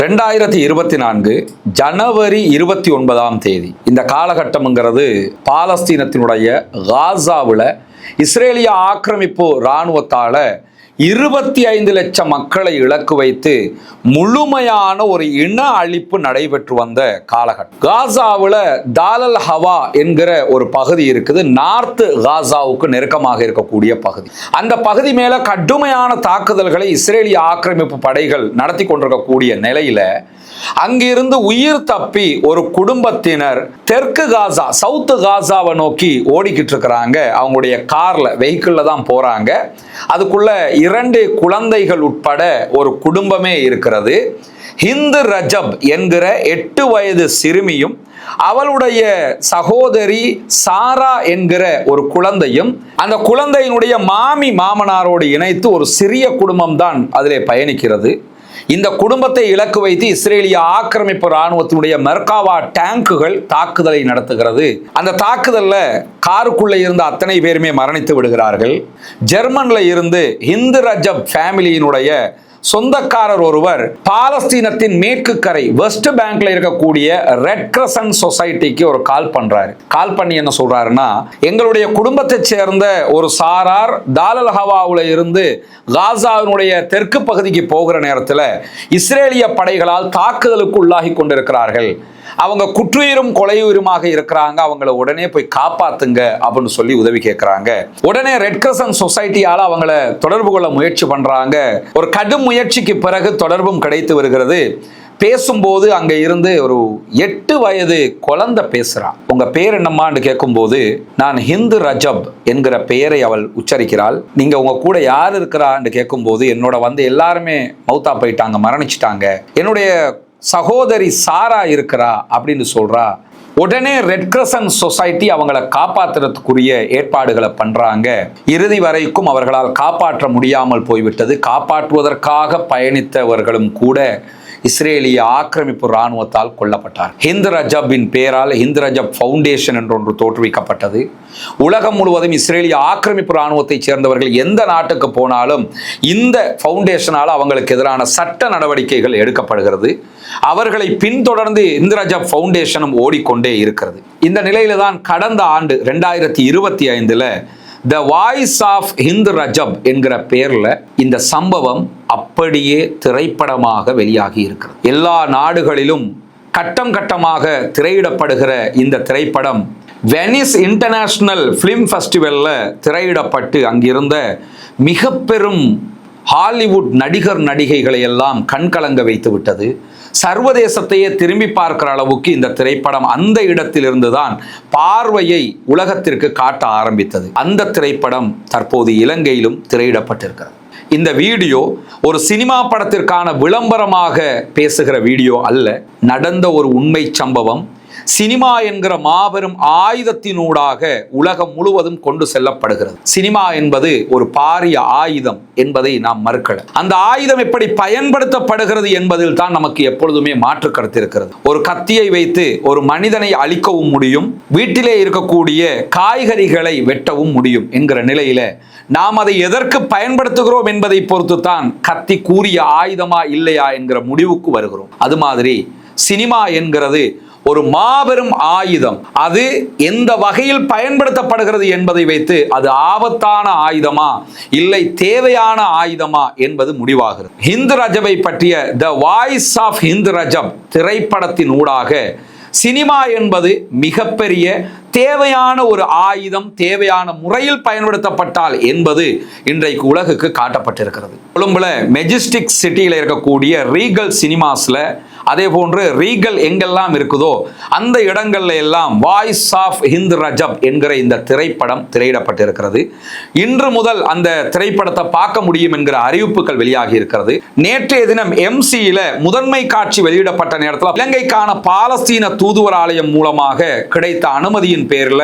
2024 ஜனவரி 29ஆம் தேதி இந்த காலகட்டம்ங்கிறது பாலஸ்தீனத்தினுடைய காசாவில் இஸ்ரேலிய ஆக்கிரமிப்பு இராணுவத்தால் 25 லட்சம் மக்களை இலக்கு வைத்து முழுமையான ஒரு இன அழிப்பு நடைபெற்று வந்த காலகட்டம். காசாவில் தாலல் ஹவா என்கிற ஒரு பகுதி இருக்குது. நார்த் காசாவுக்கு நெருக்கமாக இருக்கக்கூடிய பகுதி. அந்த பகுதி மேல கடுமையான தாக்குதல்களை இஸ்ரேலிய ஆக்கிரமிப்பு படைகள் நடத்தி கொண்டிருக்கக்கூடிய நிலையில அங்கிருந்து உயிர் தப்பி ஒரு குடும்பத்தினர் தெற்கு காசா சவுத்து காசாவை நோக்கி ஓடிக்கிட்டு இருக்கிறாங்க. அவங்களுடைய கார்ல வெஹிக்கிள்ல தான் போறாங்க. அதுக்குள்ள 2 குழந்தைகள் உட்பட ஒரு குடும்பமே இருக்கிறது. ஹிந்து ரஜப் என்கிற 8 வயது சிறுமியும் அவளுடைய சகோதரி சாரா என்கிற ஒரு குழந்தையும் அந்த குழந்தையினுடைய மாமனாரோடு இணைத்து ஒரு சிறிய குடும்பம் தான் அதிலே பயணிக்கிறது. இந்த குடும்பத்தை இலக்கு வைத்து இஸ்ரேலிய ஆக்கிரமிப்பு இராணுவத்தினுடைய மெர்காவா டேங்குகள் தாக்குதலை நடத்துகிறது. அந்த தாக்குதல்ல காருக்குள்ள இருந்த அத்தனை பேருமே மரணித்து விடுகிறார்கள். ஜெர்மன்ல இருந்து ஹிந்து ரஜப் ஃபேமிலியினுடைய சொந்தக்காரர் ஒருவர் பாலஸ்தீனத்தின் மேற்கு கரை வெஸ்ட் பேங்க்ல இருக்கக்கூடிய ரெட் கிரசன்ட் சொசைட்டிக்கு ஒரு கால் பண்றாரு. கால் பண்ணி என்ன சொல்றாருன்னா, எங்களுடைய குடும்பத்தை சேர்ந்த ஒரு சாரார் தாலல் ஹவாவுல இருந்து காசாவினுடைய தெற்கு பகுதிக்கு போகிற நேரத்தில் இஸ்ரேலிய படைகளால் தாக்குதலுக்கு உள்ளாகி கொண்டிருக்கிறார்கள். அவங்க குற்றுயிரும் கொலையுயிருமாக இருக்கிறாங்க. அவங்கள உடனே போய் காப்பாத்துங்க அப்படின்னு சொல்லி உதவி கேட்கிறாங்க. உடனே ரெட் கிரசன்ட் சொசைட்டியால அவங்கள தொடர்பு கொள்ள முயற்சி பண்றாங்க. ஒரு கடும் முயற்சிக்கு பிறகு தொடர்பும் கிடைத்து வருகிறது. பேசும்போது அங்க இருந்து ஒரு 8 வயது குழந்தை பேசுறான். உங்க பேர் என்னம்மான்னு கேட்கும்போது, நான் ஹிந்து ரஜப் என்கிற பெயரை அவள் உச்சரிக்கிறாள். நீங்க உங்க கூட யார் இருக்கிறான்னு கேட்கும்போது, என்னோட எல்லாருமே மௌத்தா போயிட்டாங்க, மரணிச்சிட்டாங்க. என்னுடைய சகோதரி சாரா இருக்கிறா அப்படின்னு சொல்றா. உடனே ரெட் கிரசன்ட் சொசைட்டி அவங்களை காப்பாற்றுறதுக்குரிய ஏற்பாடுகளை பண்றாங்க. இறுதி வரைக்கும் அவர்களால் காப்பாற்ற முடியாமல் போய்விட்டது. காப்பாற்றுவதற்காக பயணித்தவர்களும் கூட இஸ்ரேலிய ஆக்கிரமிப்பு இராணுவத்தால் கொல்லப்பட்டார். ஹிந்து ரஜப்பின் பெயரால் ஹிந்து ரஜப் ஃபவுண்டேஷன் என்ற ஒன்று தோற்றுவிக்கப்பட்டது. உலகம் முழுவதும் இஸ்ரேலிய ஆக்கிரமிப்பு இராணுவத்தை சேர்ந்தவர்கள் எந்த நாட்டுக்கு போனாலும் இந்த ஃபவுண்டேஷனால் அவங்களுக்கு எதிரான சட்ட நடவடிக்கைகள் எடுக்கப்படுகிறது. அவர்களை பின்தொடர்ந்து ஹிந்து ரஜப் ஃபவுண்டேஷனும் ஓடிக்கொண்டே இருக்கிறது. இந்த நிலையில தான் கடந்த ஆண்டு 2025 the voice of Hindu Rajab என்கிற பெயர்ல இந்த சம்பவம் அப்படியே திரைப்படமாக வெளியாகி இருக்கிறது. எல்லா நாடுகளிலும் கட்டம் கட்டமாக திரையிடப்படுகிற இந்த திரைப்படம் வெனிஸ் இன்டர்நேஷனல் பிலிம் ஃபெஸ்டிவல்ல திரையிடப்பட்டு அங்கிருந்த மிக பெரும் ஹாலிவுட் நடிகர் நடிகைகளை எல்லாம் கண்கலங்க வைத்து விட்டது. சர்வதேசத்தையே திரும்பி பார்க்கிற அளவுக்கு இந்த திரைப்படம் அந்த இடத்திலிருந்து தான் பார்வையை உலகத்திற்கு காட்ட ஆரம்பித்தது. அந்த திரைப்படம் தற்போது இலங்கையிலும் திரையிடப்பட்டிருக்கிறது. இந்த வீடியோ ஒரு சினிமா படத்திற்கான விளம்பரமாக பேசுகிற வீடியோ அல்ல. நடந்த ஒரு உண்மை சம்பவம். சினிமா என்கிற மாபெரும் ஆயுதத்தினூடாக உலகம் முழுவதும் கொண்டு செல்லப்படுகிறது. சினிமா என்பது ஒரு பாரிய ஆயுதம் என்பதை நாம் மறுக்கல. அந்த ஆயுதம் எப்படி பயன்படுத்தப்படுகிறது என்பதில் தான் நமக்கு எப்பொழுதுமே மாற்று கருத்து இருக்கிறது. ஒரு கத்தியை வைத்து ஒரு மனிதனை அழிக்கவும் முடியும், வீட்டிலே இருக்கக்கூடிய காய்கறிகளை வெட்டவும் முடியும் என்கிற நிலையில நாம் அதை எதற்கு பயன்படுத்துகிறோம் என்பதை பொறுத்து தான் கத்தி கூறிய ஆயுதமா இல்லையா என்கிற முடிவுக்கு வருகிறோம். அது மாதிரி சினிமா என்கிறது ஒரு மாபெரும் ஆயுதம். அது எந்த வகையில் பயன்படுத்தப்படுகிறது என்பதை வைத்து அது ஆபத்தான ஆயுதமா இல்லை தேவையான ஆயுதமா என்பது முடிவாகிறது. ஹிந்து ரஜபை பற்றிய the voice of Hindu Rajab திரைப்படத்தின் ஊடாக சினிமா என்பது மிகப்பெரிய தேவையான ஒரு ஆயுதம், தேவையான முறையில் பயன்படுத்தப்பட்டால் என்பது இன்றைக்கு உலகுக்கு காட்டப்பட்டிருக்கிறது. கொழும்புல மெஜஸ்டிக் சிட்டியில் இருக்கக்கூடிய ரீகல் சினிமாஸ்ல, அதே போன்று ரீகல் எங்கெல்லாம் இருக்குதோ அந்த இடங்கள்ல எல்லாம் வாய்ஸ் ஆஃப் ஹிந்து ரஜப் என்கிற இந்த திரைப்படம் திரையிடப்பட்டிருக்கிறது. இன்று முதல் அந்த திரைப்படத்தை பார்க்க முடியும் என்கிற அறிவிப்புகள் வெளியாகி இருக்கிறது. நேற்றைய தினம் எம்சியில முதன்மை காட்சி வெளியிடப்பட்ட நேரத்தில் இலங்கைக்கான பாலஸ்தீன தூதுவர் ஆலயம் மூலமாக கிடைத்த அனுமதியின் பேர்ல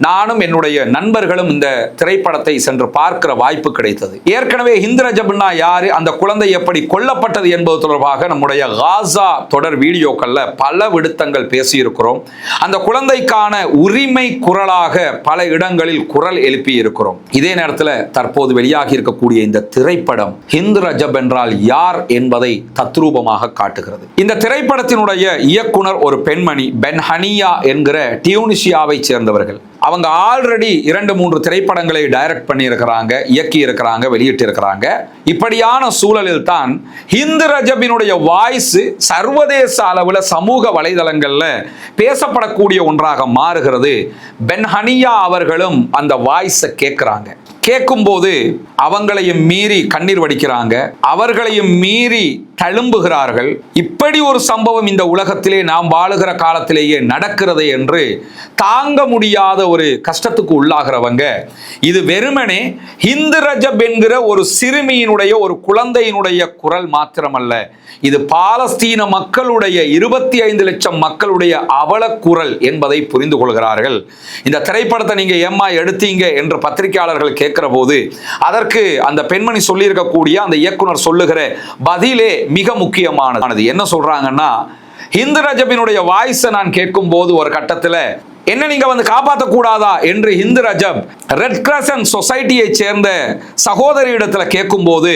நானும் என்னுடைய நண்பர்களும் இந்த திரைப்படத்தை சென்று பார்க்கிற வாய்ப்பு கிடைத்தது. ஏற்கனவே ஹிந்து ரஜப்னா யாரு, அந்த குழந்தை எப்படி கொல்லப்பட்டது என்பது தொடர்பாக நம்முடைய காசா தொடர் வீடியோக்கள்ல பல விடுத்தங்கள் பேசியிருக்கிறோம். அந்த குழந்தைக்கான உரிமை குரலாக பல இடங்களில் குரல் எழுப்பி இருக்கிறோம். இதே நேரத்தில் தற்போது வெளியாகி இருக்கக்கூடிய இந்த திரைப்படம் ஹிந்த் ரஜப் என்றால் யார் என்பதை தத்ரூபமாக காட்டுகிறது. இந்த திரைப்படத்தினுடைய இயக்குனர் ஒரு பெண்மணி, பென் ஹனியா என்கிற டியூனிசியாவை சேர்ந்தவர்கள். அவங்க ஆல்ரெடி 2-3 திரைப்படங்களை டைரக்ட் பண்ணி இருக்கிறாங்க, இயக்கி இருக்கிறாங்க, வெளியிட்டு இருக்கிறாங்க. இப்படியான சூழலில் தான் ஹிந்த் ரஜபினுடைய வாய்ஸ் சர்வதேச அளவில் சமூக வலைதளங்கள்ல பேசப்படக்கூடிய ஒன்றாக மாறுகிறது. பென் ஹனியா அவர்களும் அந்த வாய்ஸை கேட்கிறாங்க. கேட்கும்போது அவங்களையும் மீறி கண்ணீர் வடிக்கிறாங்க, அவர்களையும் மீறி தழும்புகிறார்கள். இப்படி ஒரு சம்பவம் இந்த உலகத்திலே நாம் வாழுகிற காலத்திலேயே நடக்கிறது என்று தாங்க முடியாத ஒரு கஷ்டத்துக்கு உள்ளாகிறவங்க, இது வெறுமனே ஹிந்த் ரஜப் என்கிற ஒரு சிறுமியினுடைய, ஒரு குழந்தையினுடைய குரல் மாத்திரமல்ல, இது பாலஸ்தீன மக்களுடைய 25 லட்சம் மக்களுடைய அவல குரல் என்பதை புரிந்து கொள்கிறார்கள். இந்த திரைப்படத்தை நீங்க ஏம்மா எடுத்தீங்க என்று பத்திரிகையாளர்கள் கேட்கிற போது அதற்கு அந்த பெண்மணி சொல்லியிருக்கக்கூடிய அந்த இயக்குனர் சொல்லுகிற பதிலே மிக முக்கியமானது. என்ன சொல்றாங்கன்னா, ஹிந்த் ரஜபினுடைய வாய்ஸை நான் கேட்கும் போது ஒரு கட்டத்தில் என்ன நீங்க வந்து காப்பாற்ற கூடாதா என்று ஹிந்த் ரஜப் ரெட் கிரசன்ட் சொசைட்டியை சேர்ந்த சகோதரியிடத்துல கேட்கும் போது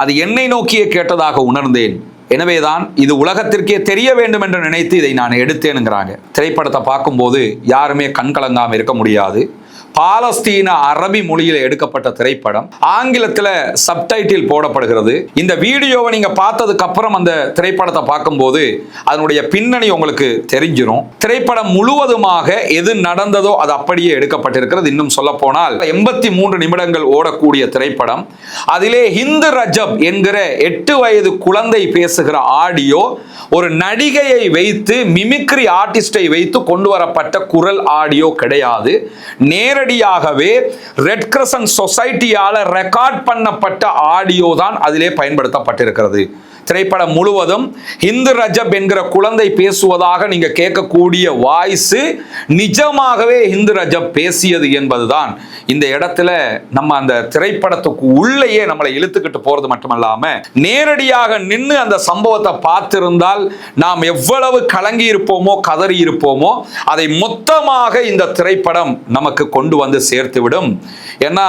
அது என்னை நோக்கியே கேட்டதாக உணர்ந்தேன். எனவேதான் இது உலகத்திற்கே தெரிய வேண்டும் என்று நினைத்து இதை நான் எடுத்தேனுங்கிறாங்க. திரைப்படத்தை பார்க்கும்போது யாருமே கண்கலங்காம இருக்க முடியாது. பாலஸ்தீன அரபி மொழியில் எடுக்கப்பட்ட திரைப்படம், ஆங்கிலத்தில் சப்டைட்டில் போடப்படுகிறது. இந்த வீடியோவை நீங்க பார்த்ததுக்கு அப்புறம் அந்த திரைப்படத்தை பார்க்கும்போது அதனுடைய பின்னணி உங்களுக்கு தெரிஞ்சிடும். திரைப்படம் முழுவதுமாக எது நடந்ததோ அது அப்படியே எடுக்கப்பட்டிருக்கிறது. இன்னும் சொல்ல போனால் 83 நிமிடங்கள் ஓடக்கூடிய திரைப்படம். அதிலே ஹிந்த் ரஜப் என்கிற 8 வயது குழந்தை பேசுகிற ஆடியோ ஒரு நடிகையை வைத்து, மிமிக்ரி ஆர்டிஸ்டை வைத்து கொண்டு வரப்பட்ட குரல் ஆடியோ கிடையாது. நேரடியாகவே ரெட் கிரசன்ட் சொசைட்டியால ரெக்கார்ட் பண்ணப்பட்ட ஆடியோ தான் அதிலே பயன்படுத்தப்பட்டிருக்கிறது. திரைப்படம் முழுவதும் ஹிந்த் ரஜப் என்கிற குழந்தை பேசுவதாக நீங்க கேட்கக்கூடிய வாய்ஸ் நிஜமாகவே ஹிந்த் ரஜப் பேசியது என்பதுதான் இந்த இடத்துல நம்ம அந்த திரைப்படத்துக்கு உள்ளேயே நம்மளை இழுத்துக்கிட்டு போறது மட்டுமல்லாம, நேரடியாக நின்று அந்த சம்பவத்தை பார்த்திருந்தால் நாம் எவ்வளவு கலங்கி இருப்போமோ, கதறி இருப்போமோ, அதை மொத்தமாக இந்த திரைப்படம் நமக்கு கொண்டு வந்து சேர்த்து விடும். ஏன்னா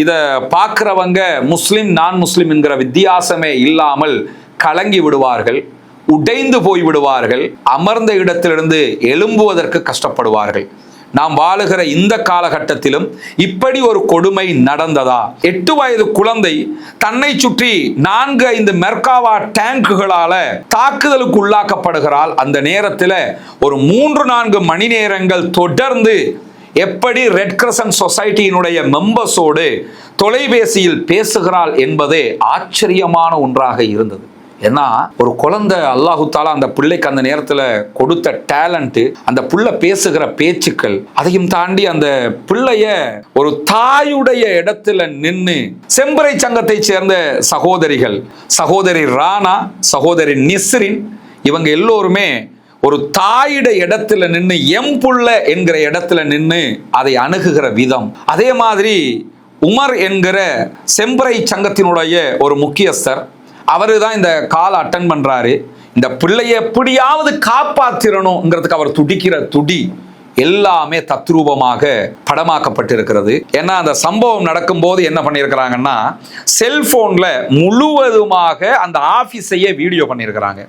இதை பார்க்கிறவங்க முஸ்லிம் நான் முஸ்லிம் என்கிற வித்தியாசமே இல்லாமல் கலங்கி விடுவார்கள், உடைந்து போய் விடுவார்கள், அமர்ந்த இடத்திலிருந்து எழும்புவதற்கு கஷ்டப்படுவார்கள். நாம் வாழுகிற இந்த காலகட்டத்திலும் இப்படி ஒரு கொடுமை நடந்ததா? 8 வயது குழந்தை தன்னை சுற்றி 4-5 மெர்காவா டேங்குகளால தாக்குதலுக்கு உள்ளாக்கப்படுகிறாள். அந்த நேரத்தில் ஒரு 3-4 மணி நேரங்கள் தொடர்ந்து எப்படி ரெட் கிரசன்ட் சொசைட்டியினுடைய மெம்பர்ஸோடு தொலைபேசியில் பேசுகிறாள் என்பதே ஆச்சரியமான ஒன்றாக இருந்தது. ஏன்னா ஒரு குழந்தை, அல்லாஹு தாலா அந்த பிள்ளைக்கு அந்த நேரத்தில் கொடுத்த டேலண்ட், அந்த புள்ள பேசுகிற பேச்சுக்கள், அதையும் தாண்டி அந்த பிள்ளைய ஒரு தாயுடைய இடத்துல நின்று, செம்பரை சங்கத்தை சேர்ந்த சகோதரிகள், சகோதரி ராணா, சகோதரி நிஸ்ரின், இவங்க எல்லோருமே ஒரு தாயிட இடத்துல நின்று, எம்புள்ள என்கிற இடத்துல நின்று அதை அணுகுகிற விதம். அதே மாதிரி உமர் என்கிற செம்பரை சங்கத்தினுடைய ஒரு முக்கியஸ்தர், அவரு தான் இந்த கால் அட்டன் பண்றாரு. இந்த பிள்ளையை எப்படியாவது காப்பாத்திரணுங்கிறதுக்கு அவர் துடிக்கிற துடி எல்லாமே தத்ரூபமாக படமாக்கப்பட்டிருக்கிறது. ஏன்னா அந்த சம்பவம் நடக்கும்போது என்ன பண்ணியிருக்கிறாங்கன்னா, செல்போன்ல முழுவதுமாக அந்த ஆபீஸையே வீடியோ பண்ணியிருக்கிறாங்க.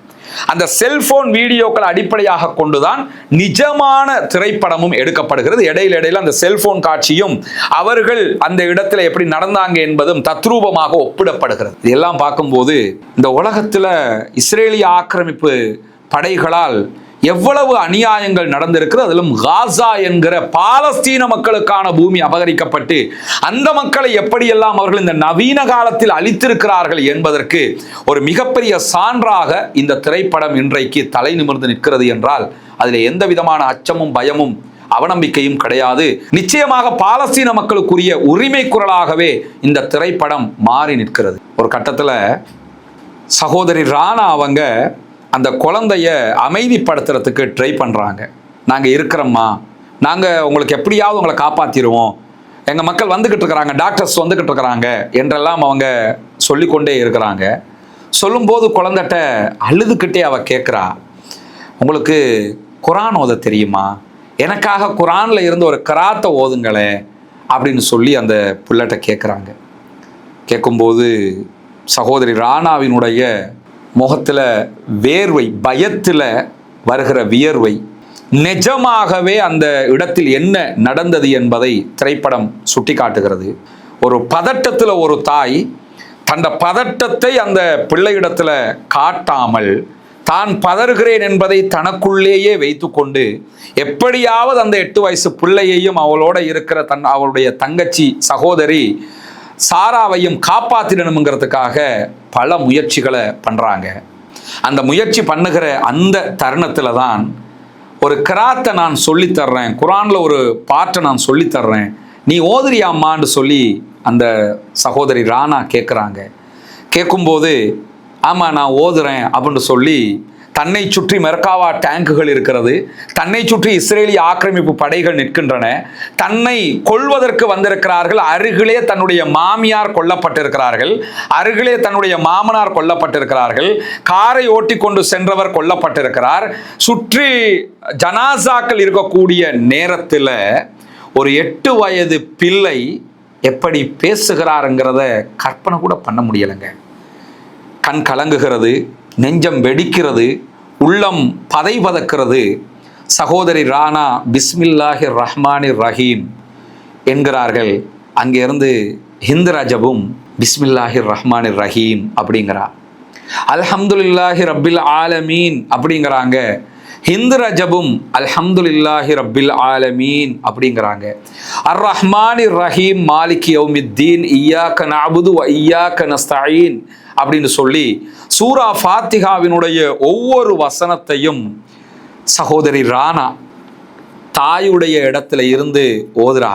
அந்த செல்போன் வீடியோக்களை அடிப்படையாக கொண்டுதான் நிஜமான திரைப்படமும் எடுக்கப்படுகிறது. இடையில அந்த செல்போன் காட்சியும் அவர்கள் அந்த இடத்துல எப்படி நடந்தாங்க என்பதும் தத்ரூபமாக ஒப்பிடப்படுகிறது. இதெல்லாம் பார்க்கும்போது இந்த உலகத்துல இஸ்ரேலிய ஆக்கிரமிப்பு படைகளால் எவ்வளவு அநியாயங்கள் நடந்திருக்கிறது. அதிலும் காசா என்கிற பாலஸ்தீன மக்களுக்கான பூமி அபகரிக்கப்பட்டு அந்த மக்களை எப்படியெல்லாம் அவர்கள் இந்த நவீன காலத்தில் அழித்திருக்கிறார்கள் என்பதற்கு ஒரு மிகப்பெரிய சான்றாக இந்த திரைப்படம் இன்றைக்கு தலை நிமிர்ந்து நிற்கிறது என்றால் அதில் எந்த விதமான அச்சமும் பயமும் அவநம்பிக்கையும் கிடையாது. நிச்சயமாக பாலஸ்தீன மக்களுக்குரிய உரிமை குரலாகவே இந்த திரைப்படம் மாறி நிற்கிறது. ஒரு கட்டத்தில் சகோதரி ராணா அவங்க அந்த குழந்தைய அமைதிப்படுத்துறதுக்கு ட்ரை பண்ணுறாங்க. நாங்கள் இருக்கிறோம்மா, நாங்கள் உங்களுக்கு எப்படியாவது உங்களை காப்பாற்றிடுவோம், எங்கள் மக்கள் வந்துக்கிட்டு இருக்கிறாங்க, டாக்டர்ஸ் வந்துக்கிட்டு இருக்கிறாங்க என்றெல்லாம் அவங்க சொல்லிக்கொண்டே இருக்கிறாங்க. சொல்லும்போது குழந்தைகிட்ட அழுதுகிட்டே அவ கேட்குறா, உங்களுக்கு குரான் ஓத தெரியுமா? எனக்காக குரானில் இருந்து ஒரு கராத்தை ஓதுங்களே அப்படின்னு சொல்லி அந்த பிள்ளைகிட்ட கேட்குறாங்க. கேட்கும்போது சகோதரி ராணாவினுடைய முகத்தில் வேர்வை, பயத்தில் வருகிற வியர்வை, நிஜமாகவே அந்த இடத்தில் என்ன நடந்தது என்பதை திரைப்படம் சுட்டி காட்டுகிறது. ஒரு பதட்டத்தில் ஒரு தாய் தந்த பதட்டத்தை அந்த பிள்ளையிடத்தில் காட்டாமல் தான் பதறுகிறேன் என்பதை தனக்குள்ளேயே வைத்துக்கொண்டு எப்படியாவது அந்த 8 வயசு பிள்ளையையும் அவளோட இருக்கிற அவளுடைய தங்கச்சி சகோதரி சாராவையும் காப்பாற்றிடணுங்கிறதுக்காக பல முயற்சிகளை பண்ணுறாங்க. அந்த முயற்சி பண்ணுகிற அந்த தருணத்தில் தான் ஒரு கிராத்தை நான் சொல்லித்தர்றேன், குரானில் ஒரு பாட்டை நான் சொல்லித்தர்றேன், நீ ஓதுறியாம்மான்னு சொல்லி அந்த சகோதரி ராணா கேட்குறாங்க. கேட்கும்போது ஆமாம் நான் ஓதுறேன் அப்படின்னு சொல்லி தன்னை சுற்றி மெர்காவா டேங்குகள் இருக்கிறது, தன்னை சுற்றி இஸ்ரேலிய ஆக்கிரமிப்பு படைகள் நிற்கின்றன, தன்னை கொல்வதற்கு வந்திருக்கிறார்கள், அருகிலே தன்னுடைய மாமியார் கொல்லப்பட்டிருக்கிறார்கள், அருகிலே தன்னுடைய மாமனார் கொல்லப்பட்டிருக்கிறார்கள், காரை ஓட்டி கொண்டு சென்றவர் கொல்லப்பட்டிருக்கிறார், சுற்றி ஜனாசாக்கள் இருக்கக்கூடிய நேரத்தில் ஒரு 8 வயது பிள்ளை எப்படி பேசுகிறாருங்கிறத கற்பனை கூட பண்ண முடியலைங்க. கண் கலங்குகிறது, நெஞ்சம் வெடிக்கிறது, உள்ளம் பதை பதக்கிறது. சகோதரி ராணா பிஸ்மில்லாஹிர் ரஹ்மானிர் ரஹீம் என்கிறார்கள். அங்கிருந்து ஹிந்த் ரஜபும் பிஸ்மில்லாஹிர் ரஹ்மானிர் ரஹீம் அப்படிங்கிறா. அல்ஹம்துலில்லாஹி ரப்பில் ஆலமீன் அப்படிங்கிறாங்க. ஹிந்த் ரஜபும் அல்ஹம்துலில்லாஹி ரப்பில் ஆலமீன் அப்படிங்கிறாங்க. அர் ரஹ்மானிர் ரஹீம் மாலிகி யௌமித்தீன் இய்யாக நஅபுது வ இய்யாக நஸ்தஈன் அப்படின்னு சொல்லி சூரா ஃபாத்திஹாவினுடைய ஒவ்வொரு வசனத்தையும் சகோதரி ராணா தாயுடைய இடத்துல இருந்து ஓதுறா.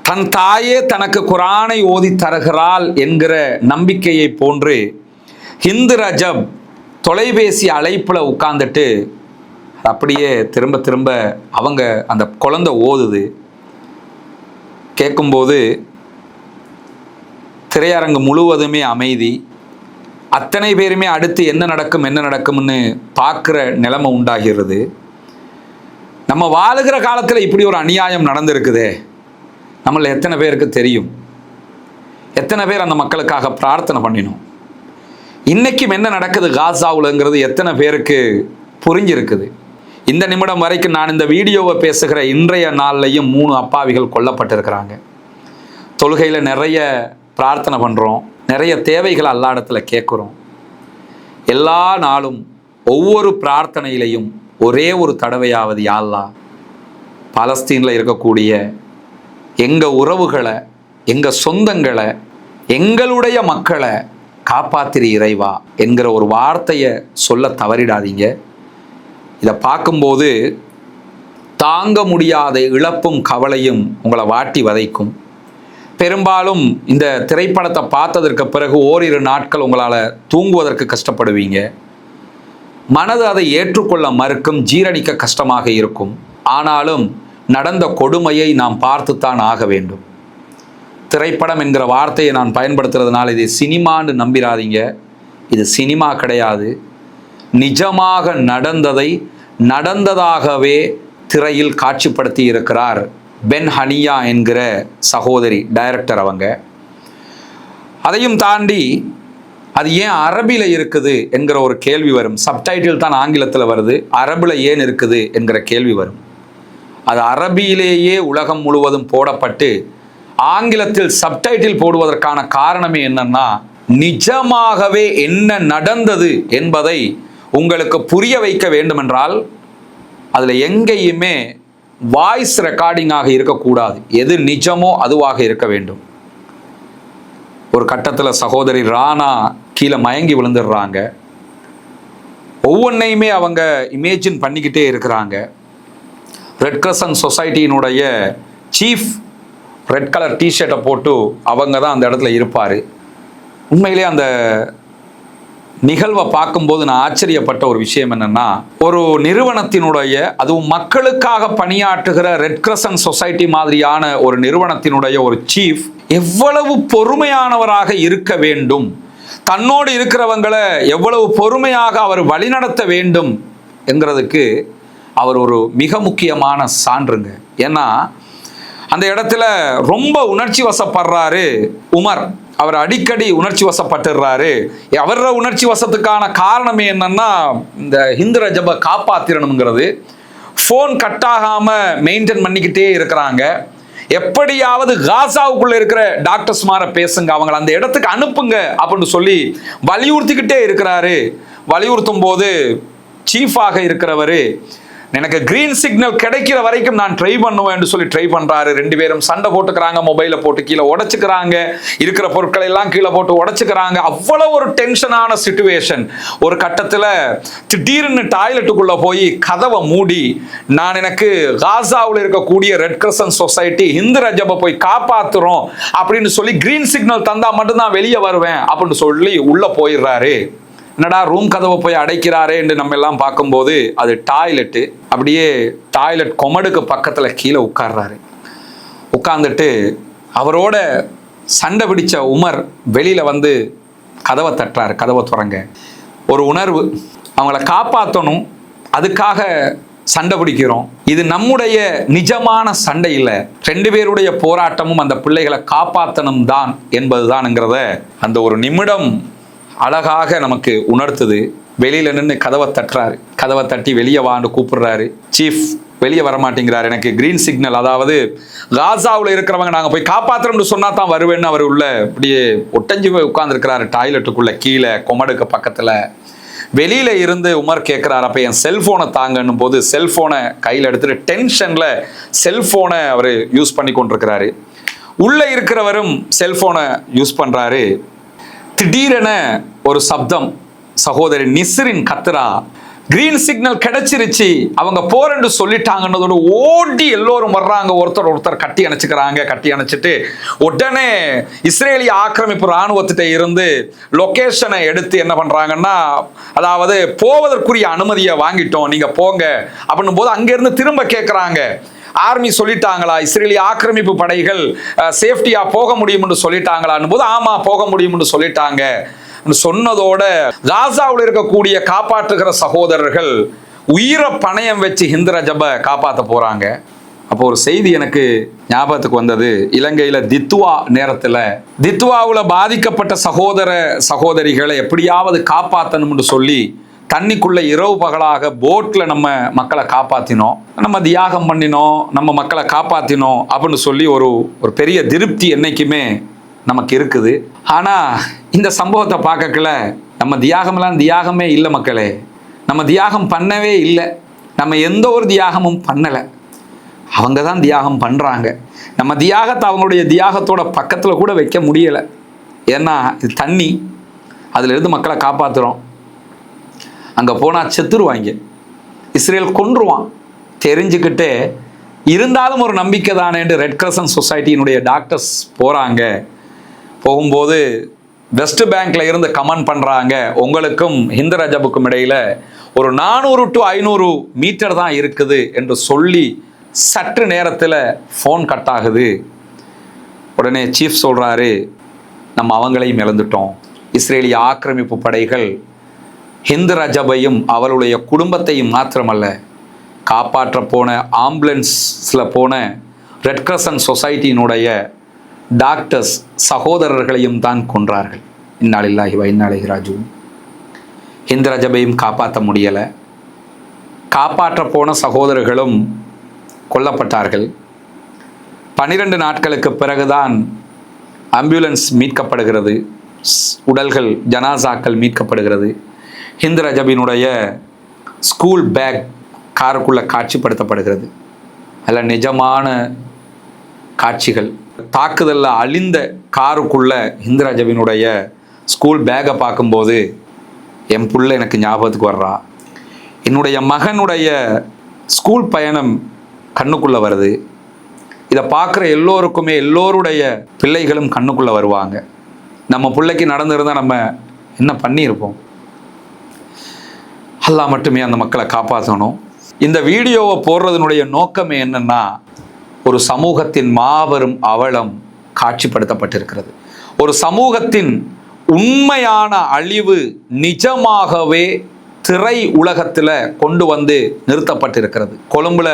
தன் தாயே தனக்கு குரானை ஓதி தருகிறாள் என்கிற நம்பிக்கையை போன்று ஹிந்த் ரஜப் தொலைபேசி அழைப்பில் உட்கார்ந்துட்டு அப்படியே திரும்ப திரும்ப அவங்க அந்த குழந்தை ஓதுது. கேட்கும்போது திரையரங்கு முழுவதுமே அமைதி. அத்தனை பேருமே அடுத்து என்ன நடக்கும்னு பார்க்குற நிலைமை உண்டாகிறது. நம்ம வாழுகிற காலத்தில் இப்படி ஒரு அநியாயம் நடந்திருக்குதே, நம்மள எத்தனை பேருக்கு தெரியும்? எத்தனை பேர் அந்த மக்களுக்காக பிரார்த்தனை பண்ணினோம்? இன்னைக்கும் என்ன நடக்குது காசாவுலங்கிறது எத்தனை பேருக்கு புரிஞ்சிருக்குது? இந்த நிமிடம் வரைக்கும் நான் இந்த வீடியோவை பேசுகிற இன்றைய நாள்லையும் 3 அப்பாவிகள் கொல்லப்பட்டிருக்கிறாங்க. தொழுகையில் நிறைய பிரார்த்தனை பண்ணுறோம், நிறைய தேவைகளை அல்லா இடத்துல கேட்குறோம். எல்லா நாளும் ஒவ்வொரு பிரார்த்தனையிலையும் ஒரே ஒரு தடவையாவது யா அல்லாஹ் பாலஸ்தீனில் இருக்கக்கூடிய எங்கள் உறவுகளை, எங்கள் சொந்தங்களை, எங்களுடைய மக்களை காப்பாத்திரி இறைவா என்கிற ஒரு வார்த்தையை சொல்ல தவறிடாதீங்க. இதை பார்க்கும்போது தாங்க முடியாத இழப்பும் கவலையும் உங்களை வாட்டி வதைக்கும். பெரும்பாலும் இந்த திரைப்படத்தை பார்த்ததற்கு பிறகு ஓரிரு நாட்கள் உங்களால் தூங்குவதற்கு கஷ்டப்படுவீங்க. மனது அதை ஏற்றுக்கொள்ள மறுக்கும், ஜீரணிக்க கஷ்டமாக இருக்கும். ஆனாலும் நடந்த கொடுமையை நாம் பார்த்துத்தான் ஆக வேண்டும். திரைப்படம் என்கிற வார்த்தையை நான் பயன்படுத்துறதுனால இது சினிமான்னு நம்பிடாதீங்க. இது சினிமா கிடையாது. நிஜமாக நடந்ததை நடந்ததாகவே திரையில் காட்சிப்படுத்தி இருக்கிறார் பென் ஹனியா என்கிற சகோதரி, டைரக்டர் அவங்க. அதையும் தாண்டி அது ஏன் அரபியில் இருக்குது என்கிற ஒரு கேள்வி வரும். சப்டைட்டில் தான் ஆங்கிலத்தில் வருது, அரபில் ஏன் இருக்குது என்கிற கேள்வி வரும். அது அரபியிலேயே உலகம் முழுவதும் போடப்பட்டு ஆங்கிலத்தில் சப்டைட்டில் போடுவதற்கான காரணமே என்னன்னா, நிஜமாகவே என்ன நடந்தது என்பதை உங்களுக்கு புரிய வைக்க வேண்டுமென்றால் அதில் எங்கேயுமே வாய்ஸ் ரெக்கார்டிங்காக இருக்கக்கூடாது. எது நிஜமோ அதுவாக இருக்க வேண்டும். ஒரு கட்டத்தில் சகோதரி ராணா கீழே மயங்கி விழுந்துடுறாங்க. ஒவ்வொன்றையுமே அவங்க இமேஜின் பண்ணிக்கிட்டே இருக்கிறாங்க. ரெட் கிரசன்ட் சொசைட்டியினுடைய சீஃப் ரெட் கலர் டிஷர்ட்டை போட்டு அவங்க தான் அந்த இடத்துல இருப்பார். உண்மையிலே அந்த நிகழ்வை பார்க்கும்போது நான் ஆச்சரியப்பட்ட ஒரு விஷயம் என்னன்னா, ஒரு நிறுவனத்தினுடைய, அதுவும் மக்களுக்காக பணியாற்றுகிற ரெட் கிரசன்ட் சொசைட்டி மாதிரியான ஒரு நிறுவனத்தினுடைய ஒரு சீஃப் எவ்வளவு பொறுமையானவராக இருக்க வேண்டும், தன்னோடு இருக்கிறவங்களை எவ்வளவு பொறுமையாக அவர் வழிநடத்த வேண்டும் என்கிறதுக்கு அவர் ஒரு மிக முக்கியமான சான்றுங்க. ஏன்னா அந்த இடத்துல ரொம்ப உணர்ச்சி வசப்படுறாரு உமர். அவர் அடிக்கடி உணர்ச்சி வசப்பட்டுறாரு. அவர உணர்ச்சி வசத்துக்கான காரணம் என்னன்னா, இந்த ஹிந்து ரஜபை காப்பாத்திரணுங்கிறது. ஃபோன் கட் ஆகாம மெயின்டைன் பண்ணிக்கிட்டே இருக்கிறாங்க. எப்படியாவது காசாவுக்குள்ள இருக்கிற டாக்டர்ஸ் மாற பேசுங்க, அவங்களை அந்த இடத்துக்கு அனுப்புங்க அப்படின்னு சொல்லி வலியுறுத்திக்கிட்டே இருக்கிறாரு. வலியுறுத்தும் போது சீஃபாக இருக்கிறவரு, எனக்கு கிரீன் சிக்னல் கிடைக்கிற வரைக்கும் நான் ட்ரை பண்ணுவேன் சொல்லி ட்ரை பண்றாரு. ரெண்டு பேரும் சண்டை போட்டுக்கிறாங்க, மொபைலை போட்டு கீழே உடைச்சுக்கிறாங்க, இருக்கிற பொருட்களை எல்லாம் கீழே போட்டு உடைச்சுக்கிறாங்க. அவ்வளவு ஒரு டென்ஷனான சிச்சுவேஷன். ஒரு கட்டத்தில் திடீர்னு டாய்லெட்டுக்குள்ள போய் கதவை மூடி, நான் எனக்கு காசாவில் இருக்கக்கூடிய ரெட் கிரசன்ட் சொசைட்டி ஹிந்து ரஜபை போய் காப்பாத்துறோம் அப்படின்னு சொல்லி கிரீன் சிக்னல் தந்தா மட்டும்தான் வெளியே வருவேன் அப்படின்னு சொல்லி உள்ள போயிடுறாரு. என்னடா ரூம் கதவை போய் அடைக்கிறாரே என்று நம்ம எல்லாம் பார்க்கும்போது அது டாய்லெட்டு. அப்படியே டாய்லெட் கொமடுக்கு பக்கத்தில் கீழே உட்கார்றாரு. உட்கார்ந்துட்டு அவரோட சண்டை பிடிச்ச உமர் வெளியில் வந்து கதவை தட்டுறாரு. கதவை திறங்க. ஒரு உணர்வு, அவங்கள காப்பாற்றணும், அதுக்காக சண்டை பிடிக்கிறோம். இது நம்முடைய நிஜமான சண்டை இல்லை, ரெண்டு பேருடைய போராட்டமும் அந்த பிள்ளைகளை காப்பாற்றணும் தான் என்பதுதான்ங்கிறத அந்த ஒரு நிமிடம் அழகாக நமக்கு உணர்த்துது. வெளியில நின்று கதவை தட்டுறாரு. கதவை தட்டி வெளியே வான்னு கூப்பிடுறாரு. சீஃப் வெளியே வரமாட்டேங்கிறார். எனக்கு கிரீன் சிக்னல், அதாவது காசாவில் இருக்கிறவங்க நாங்கள் போய் காப்பாற்றுறோம்னு சொன்னா தான் வருவேன்னு அவர் உள்ள இப்படியே ஒட்டஞ்சி போய் உட்கார்ந்துருக்கிறாரு டாய்லெட்டுக்குள்ள கீழே கொமடுக்கு பக்கத்தில். வெளியில இருந்து உமர் கேட்கிறார், அப்போ என் செல்போனை தாங்கன்னும் போது செல்போனை கையில் எடுத்துட்டு டென்ஷன்ல செல்போனை அவர் யூஸ் பண்ணி கொண்டிருக்கிறாரு. உள்ள இருக்கிறவரும் செல்போனை யூஸ் பண்றாரு. திடீரென ஒரு சப்தம், சகோதரி நிஸ்ரின் கத்துரா, கிரீன் சிக்னல் கிடைச்சிருச்சு, அவங்க போறேன்னு சொல்லிட்டாங்கன்னதோடு ஓடி எல்லோரும் வர்றாங்க. ஒருத்தர் கட்டி அணைச்சுக்கிறாங்க. கட்டி அணைச்சிட்டு உடனே இஸ்ரேலிய ஆக்கிரமிப்பு இராணுவத்திட்ட இருந்து லொகேஷனை எடுத்து என்ன பண்றாங்கன்னா, அதாவது போவதற்குரிய அனுமதியை வாங்கிட்டோம், நீங்க போங்க அப்படின்னும் போது அங்கிருந்து திரும்ப கேட்கிறாங்க, ஆர்மி சொல்லிட்டாங்களா, இஸ்ரேலிய ஆக்கிரமிப்பு படைகள் சேஃப்டியா போக முடியும்னு சொல்லிட்டாங்களான்னு போது ஆமா போக முடியும்னு சொல்லிட்டாங்க சொன்னதோட காசாவில் இருக்கக்கூடிய காப்பாற்றுகிற சகோதரர்கள் உயிரை பணயம் வச்சு ஹிந்து ரஜபை காப்பாற்ற போறாங்க. அப்போ ஒரு செய்தி எனக்கு ஞாபகத்துக்கு வந்தது. இலங்கையில தித்வா நேரத்தில் தித்வாவில் பாதிக்கப்பட்ட சகோதர சகோதரிகளை எப்படியாவது காப்பாற்றணும்னு சொல்லி தண்ணிக்குள்ள இரவு பகலாக போட்ல நம்ம மக்களை காப்பாத்தினோம், நம்ம தியாகம் பண்ணினோம், நம்ம மக்களை காப்பாத்தினோம் அப்படின்னு சொல்லி ஒரு பெரிய திருப்தி என்னைக்குமே நமக்கு இருக்குது. ஆனா இந்த சம்பவத்தை பார்க்கல நம்ம தியாகம்லாம் தியாகமே இல்லை மக்களே. நம்ம தியாகம் பண்ணவே இல்லை. நம்ம எந்த ஒரு தியாகமும் பண்ணலை. அவங்க தான் தியாகம் பண்றாங்க. நம்ம தியாகத்தை அவங்களுடைய தியாகத்தோட பக்கத்தில் கூட வைக்க முடியலை. ஏன்னா இது தண்ணி, அதுல இருந்து மக்களை காப்பாத்துறோம். அங்கே போனால் செத்துருவாங்க, இஸ்ரேல் கொன்றுவான் தெரிஞ்சுக்கிட்டே இருந்தாலும் ஒரு நம்பிக்கை தானேன்னு ரெட் கிரசன்ட் சொசைட்டியினுடைய டாக்டர்ஸ் போகிறாங்க. போகும்போது வெஸ்ட் பேங்க்ல இருந்து கமெண்ட் பண்ணுறாங்க, உங்களுக்கும் ஹிந்து ரஜபுக்கும் இடையில் ஒரு 400 to 500 மீட்டர் தான் இருக்குது என்று சொல்லி சற்று நேரத்தில் ஃபோன் கட் ஆகுது. உடனே சீஃப் சொல்கிறாரு, நம்ம அவங்களையும் இழந்துட்டோம். இஸ்ரேலிய ஆக்கிரமிப்பு படைகள் ஹிந்து ரஜபையும் அவளுடைய குடும்பத்தையும் மாத்திரமல்ல, காப்பாற்ற போன ஆம்புலன்ஸில் போன ரெட் கிரசன்ட் சொசைட்டியினுடைய டாக்டர்ஸ் சகோதரர்களையும் தான் கொன்றார்கள். இன்னாலில்லாஹி வ இன்னா இலைஹி ராஜிஊன். ஹிந்து ரஜபையும் காப்பாற்ற முடியலை. காப்பாற்ற போன சகோதரர்களும் கொல்லப்பட்டார்கள். 12 நாட்களுக்கு பிறகுதான் ஆம்புலன்ஸ் மீட்கப்படுகிறது, உடல்கள் ஜனாசாக்கள் மீட்கப்படுகிறது. ஹிந்து ரஜபினுடைய ஸ்கூல் பேக் காருக்குள்ள காட்சிப்படுத்தப்படுகிறது. அதில் நிஜமான காட்சிகள். தாக்குதலில் அழிந்த காருக்குள்ள ஹிந்து ரஜபினுடைய ஸ்கூல் பேக்கை பார்க்கும்போது என் புள்ள எனக்கு ஞாபகத்துக்கு வர்றா. என்னுடைய மகனுடைய ஸ்கூல் பயணம் கண்ணுக்குள்ளே வருது. இதை பார்க்குற எல்லோருக்குமே எல்லோருடைய பிள்ளைகளும் கண்ணுக்குள்ளே வருவாங்க. நம்ம பிள்ளைக்கு நடந்திருந்தால் நம்ம என்ன பண்ணியிருப்போம். அல்லாஹ் மட்டுமே அந்த மக்களை காப்பாற்றணும். இந்த வீடியோவை போடுறதுனுடைய நோக்கமே என்னன்னா, ஒரு சமூகத்தின் மாபெரும் அவலம் காட்சிப்படுத்தப்பட்டிருக்கிறது. ஒரு சமூகத்தின் உண்மையான அழிவு நிஜமாகவே திரை உலகத்துல கொண்டு வந்து நிறுத்தப்பட்டிருக்கிறது. கொழும்புல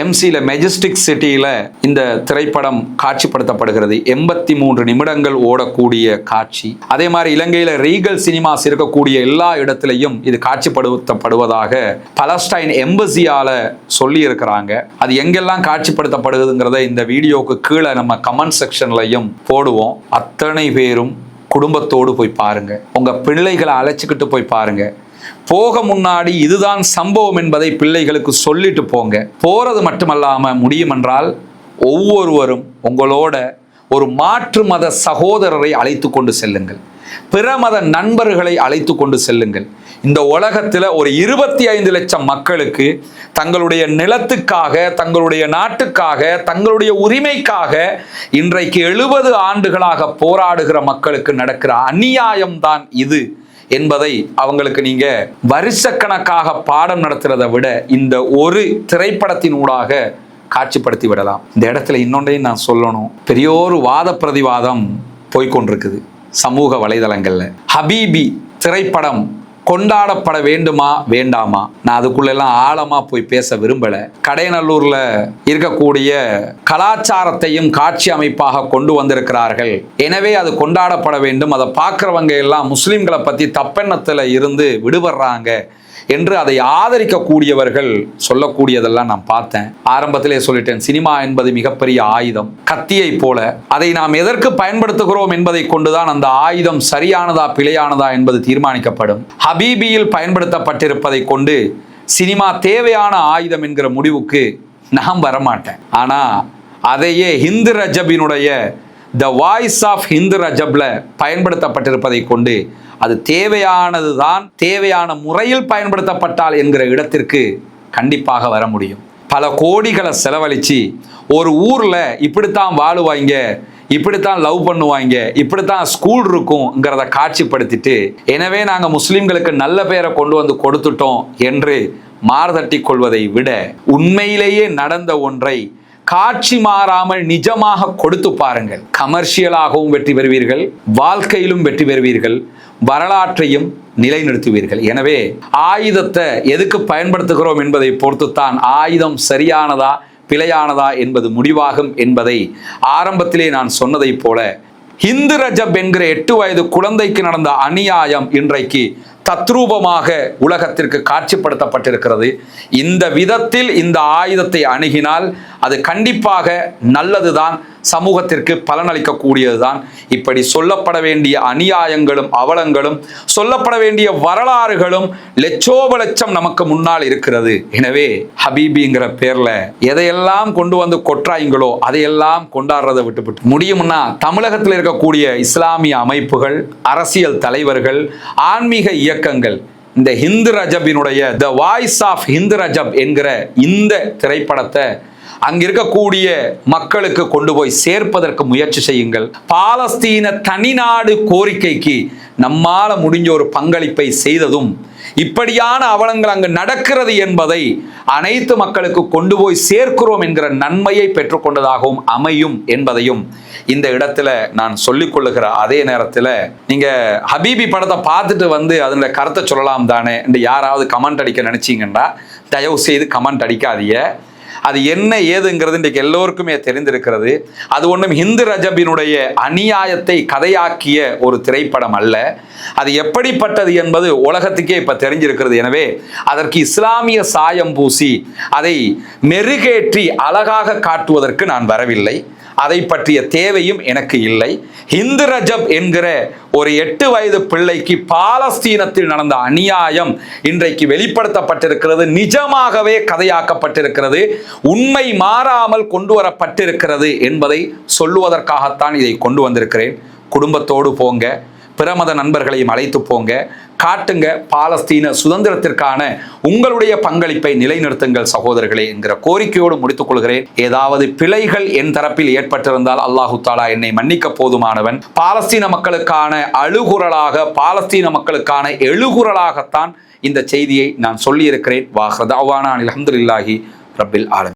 எம்சில மெஜஸ்டிக் சிட்டியில இந்த திரைப்படம் காட்சிப்படுத்தப்படுகிறது. 83 நிமிடங்கள் ஓடக்கூடிய காட்சி. அதே மாதிரி இலங்கையில ரீகல் சினிமாஸ் இருக்கக்கூடிய எல்லா இடத்திலையும் இது காட்சிப்படுத்தப்படுவதாக பலஸ்டைன் எம்பசியால சொல்லி இருக்கிறாங்க. அது எங்கெல்லாம் காட்சிப்படுத்தப்படுதுங்கிறத இந்த வீடியோக்கு கீழே நம்ம கமெண்ட் செக்ஷன்லையும் போடுவோம். அத்தனை பேரும் குடும்பத்தோடு போய் பாருங்க. உங்க பிள்ளைகளை அழைச்சிக்கிட்டு போய் பாருங்க. போக முன்னாடி இதுதான் சம்பவம் என்பதை பிள்ளைகளுக்கு சொல்லிட்டு போங்க. போறது மட்டுமல்லாம முடியும் என்றால் ஒவ்வொருவரும் உங்களோட ஒரு மாற்று மத சகோதரரை அழைத்து கொண்டு செல்லுங்கள். பிற மத நண்பர்களை அழைத்து கொண்டு செல்லுங்கள். இந்த உலகத்தில் ஒரு 25 லட்சம் மக்களுக்கு தங்களுடைய நிலத்துக்காக, தங்களுடைய நாட்டுக்காக, தங்களுடைய உரிமைக்காக இன்றைக்கு 70 ஆண்டுகளாக போராடுகிற மக்களுக்கு நடக்கிற அநியாயம்தான் இது என்பதை அவங்களுக்கு நீங்க வருஷக்கணக்காக பாடம் நடத்துறதை விட இந்த ஒரு திரைப்படத்தினூடாக காட்சிப்படுத்தி விடலாம். இந்த இடத்துல இன்னொன்றையும் நான் சொல்லணும். பெரியோரு வாத பிரதிவாதம் போய்கொண்டிருக்குது சமூக வலைதளங்கள்ல. ஹபீபி திரைப்படம் கொண்டாடப்பட வேண்டுமா வேண்டாமா? நான் அதுக்குள்ளெல்லாம் ஆழமா போய் பேச விரும்பல. கடையநல்லூர்ல இருக்கக்கூடிய கலாச்சாரத்தையும் காட்சி அமைப்பாக கொண்டு வந்திருக்கிறார்கள். எனவே அது கொண்டாடப்பட வேண்டும். அதை பார்க்கிறவங்க எல்லாம் முஸ்லிம்களை பத்தி தப்பெண்ணத்துல இருந்து விடுபடுறாங்க என்று அதை ஆதரிக்கக்கூடியவர்கள் சொல்லக்கூடியதெல்லாம் நான் பார்த்தேன். ஆரம்பத்திலே சொல்லிட்டேன், சினிமா என்பது மிகப்பெரிய ஆயுதம், கத்தியை போல. அதை நாம் எதற்கு பயன்படுத்துகிறோம் என்பதை கொண்டுதான் அந்த ஆயுதம் சரியானதா பிழையானதா என்பது தீர்மானிக்கப்படும். ஹபீபியில் பயன்படுத்தப்பட்டிருப்பதை கொண்டு சினிமா தேவையான ஆயுதம் என்கிற முடிவுக்கு நான் வரமாட்டேன். ஆனா அதையே Hindu ரஜபினுடைய the voice of Hindu ரஜப்ல பயன்படுத்தப்பட்டிருப்பதை கொண்டு அது தேவையானது தான், தேவையான முறையில் பயன்படுத்தப்பட்டால் என்கிற இடத்திற்கு கண்டிப்பாக வர முடியும். பல கோடிகளை செலவழிச்சு ஒரு ஊர்ல இப்படித்தான் வாழுவாங்க, இப்படித்தான் லவ் பண்ணுவாங்க, இப்படித்தான் ஸ்கூல் இருக்கும்ங்கிறத காட்சிப்படுத்திட்டு எனவே நாங்கள் முஸ்லிம்களுக்கு நல்ல பேரை கொண்டு வந்து கொடுத்துட்டோம் என்று மார்தட்டி கொள்வதை விட உண்மையிலேயே நடந்த ஒன்றை காட்சி மாறாமல் நிஜமாக கொடுத்து பாருங்கள். கமர்ஷியலாகவும் வெற்றி பெறுவீர்கள், வாழ்க்கையிலும் வெற்றி பெறுவீர்கள், வரலாற்றையும் நிலைநிறுத்துவீர்கள். எனவே ஆயுதத்தை எதுக்கு பயன்படுத்துகிறோம் என்பதை பொறுத்துத்தான் ஆயுதம் சரியானதா பிழையானதா என்பது முடிவாகும் என்பதை ஆரம்பத்திலே நான் சொன்னதை போல ஹிந்து ரஜப் என்கிற 8 வயது குழந்தைக்கு நடந்த அநியாயம் இன்றைக்கு தத்ரூபமாக உலகத்திற்கு காட்சிப்படுத்தப்பட்டிருக்கிறது. இந்த விதத்தில் இந்த ஆயுதத்தை அணுகினால் அது கண்டிப்பாக நல்லதுதான், சமூகத்திற்கு பலனளிக்கக்கூடியதுதான். இப்படி சொல்லப்பட வேண்டிய அநியாயங்களும் அவலங்களும் சொல்லப்பட வேண்டிய வரலாறுகளும் லட்சோப லட்சம் நமக்கு முன்னால் இருக்கிறது. எனவே ஹபீபிங்கிற பேர்ல எதையெல்லாம் கொண்டு வந்து கொற்றாய்களோ அதையெல்லாம் கொண்டாடுறதை விட்டுவிட்டு முடியும்னா தமிழகத்தில் இருக்கக்கூடிய இஸ்லாமிய அமைப்புகள், அரசியல் தலைவர்கள், ஆன்மீக இயக்கங்கள் இந்த Hindu ரஜபினுடைய the voice of Hindu Rajab என்கிற இந்த திரைப்படத்தை அங்க இருக்கக்கூடிய மக்களுக்கு கொண்டு போய் சேர்ப்பதற்கு முயற்சி செய்யுங்கள். பாலஸ்தீன தனிநாடு கோரிக்கைக்கு நம்மால முடிஞ்ச ஒரு பங்களிப்பை செய்ததும் இப்படியான அவலங்கள் அங்கு நடக்கிறது என்பதை அனைத்து மக்களுக்கு கொண்டு போய் சேர்க்கிறோம் என்கிற நன்மையை பெற்றுக்கொண்டதாகவும் அமையும் என்பதையும் இந்த இடத்துல நான் சொல்லிக் கொள்ளுகிற அதே நேரத்தில் நீங்க ஹபீபி படத்தை பார்த்துட்டு வந்து அதனுடைய கருத்தை சொல்லலாம் தானே என்று யாராவது கமெண்ட் அடிக்க நினைச்சீங்கன்னா தயவு செய்து கமெண்ட் அடிக்காதீங்க. அது என்ன ஏதுங்கிறது இன்றைக்கு எல்லோருக்குமே தெரிந்திருக்கிறது. அது ஒன்றும் ஹிந்து ரஜபினுடைய அநியாயத்தை கதையாக்கிய ஒரு திரைப்படம் அல்ல. அது எப்படிப்பட்டது என்பது உலகத்துக்கே இப்ப தெரிஞ்சிருக்கிறது. எனவே அதற்கு இஸ்லாமிய சாயம் பூசி அதை மெருகேற்றி அழகாக காட்டுவதற்கு நான் வரவில்லை. அதை பற்றிய தேவையும் எனக்கு இல்லை. ஹிந்து ரஜப் என்கிற ஒரு 8 வயது பிள்ளைக்கு பாலஸ்தீனத்தில் நடந்த அநியாயம் இன்றைக்கு வெளிப்படுத்தப்பட்டிருக்கிறது, நிஜமாகவே கதையாக்கப்பட்டிருக்கிறது, உண்மை மாறாமல் கொண்டு வரப்பட்டிருக்கிறது என்பதை சொல்லுவதற்காகத்தான் இதை கொண்டு வந்திருக்கிறேன். குடும்பத்தோடு போங்க, பிரமத நண்பர்களையும் அழைத்து போங்க, காட்டுங்க பாலஸ்தீன சுதந்திரத்திற்கான உங்களுடைய பங்களிப்பை நிலைநிறுத்துங்கள் சகோதரர்களே என்கிற கோரிக்கையோடு முடித்துக் கொள்கிறேன். ஏதாவது பிழைகள் என் தரப்பில் ஏற்பட்டிருந்தால் அல்லாஹு தாலா என்னை மன்னிக்க போதுமானவன். பாலஸ்தீன மக்களுக்கான அழுகுரலாக, பாலஸ்தீன மக்களுக்கான எழுகுரலாகத்தான் இந்த செய்தியை நான் சொல்லியிருக்கிறேன். வாஹ்ரதாவானா அல்ஹம்துலில்லாஹி ரப்பில் ஆலமீன்.